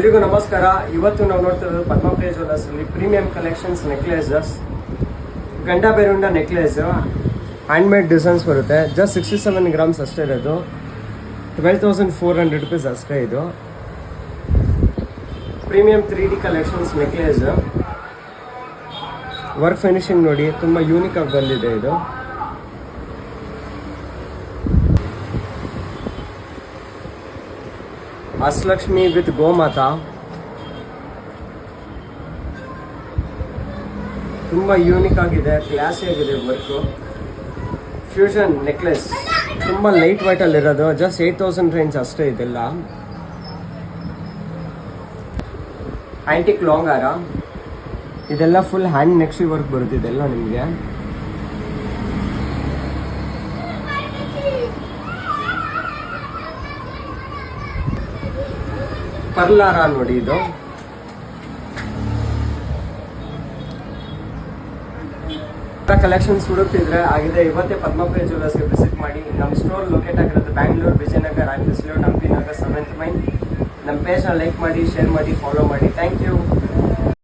ಎಲ್ರಿಗೂ ನಮಸ್ಕಾರ. ಇವತ್ತು ನಾವು ನೋಡ್ತಾ ಇರೋದು ಪದ್ಮಪ್ರಿಯ ಜ್ಯುವೆಲ್ಲರ್ಸ್ ಅಲ್ಲಿ ಪ್ರೀಮಿಯಂ ಕಲೆಕ್ಷನ್ಸ್ ನೆಕ್ಲೆಸಸ್, ಗಂಡ ಬೇರುಂಡ ನೆಕ್ಲೆಸ್, ಹ್ಯಾಂಡ್ಮೇಡ್ ಡಿಸೈನ್ಸ್ ಬರುತ್ತೆ. ಜಸ್ಟ್ 67 ಗ್ರಾಮ್ಸ್ ಅಷ್ಟೇ ಇರೋದು. 12,400 rupees ಅಷ್ಟೇ. ಇದು premium 3D collections necklace. Work finishing ನೋಡಿ, ತುಂಬ ಯೂನಿಕ್ ಆಗಿ ಬಂದಿದೆ. ಇದು ಅಷ್ಟಲಕ್ಷ್ಮಿ ವಿತ್ ಗೋಮಾತಾ, ತುಂಬ ಯೂನಿಕ್ ಆಗಿದೆ, ಕ್ಲಾಸಿ ಆಗಿದೆ ವರ್ಕು. ಫ್ಯೂಷನ್ ನೆಕ್ಲೆಸ್, ತುಂಬ ಲೈಟ್ ವೈಟ್ ಅಲ್ಲಿ ಇರೋದು. ಜಸ್ಟ್ 8,000 ರೇಂಜ್ ಅಷ್ಟೇ. ಇದೆಲ್ಲ ಆಂಟಿಕ್ ಲಾಂಗ್ ಹಾರ. ಇದೆಲ್ಲ ಫುಲ್ ಹ್ಯಾಂಡ್ ನೆಕ್ಸಿ ವರ್ಕ್ ಬರುತ್ತೆ. ಇದೆಲ್ಲ ನಿಮಗೆ ಪರ್ಲಾರ ನೋಡಿ. ಇದು ಕಲೆಕ್ಷನ್ಸ್ ಹುಡುಕ್ತಿದ್ರೆ ಆಗಿದೆ, ಇವತ್ತೇ ಪದ್ಮಪ್ರಿಯ ಜ್ಯುವೆಲ್ಲರ್ಸ್ಗೆ ವಿಸಿಟ್ ಮಾಡಿ. ನಮ್ಮ ಸ್ಟೋರ್ ಲೊಕೇಟ್ ಆಗಿರೋದು ಬ್ಯಾಂಗ್ಳೂರು, ವಿಜಯನಗರ, ಆಂಗ್ಲಿಸ್ಲೋ, ಹಂಪಿ ನಗರ್, 7th ಮೈನ್. ನಮ್ಮ ಪೇಜ್ನ ಲೈಕ್ ಮಾಡಿ, ಶೇರ್ ಮಾಡಿ, ಫಾಲೋ ಮಾಡಿ. Thank you.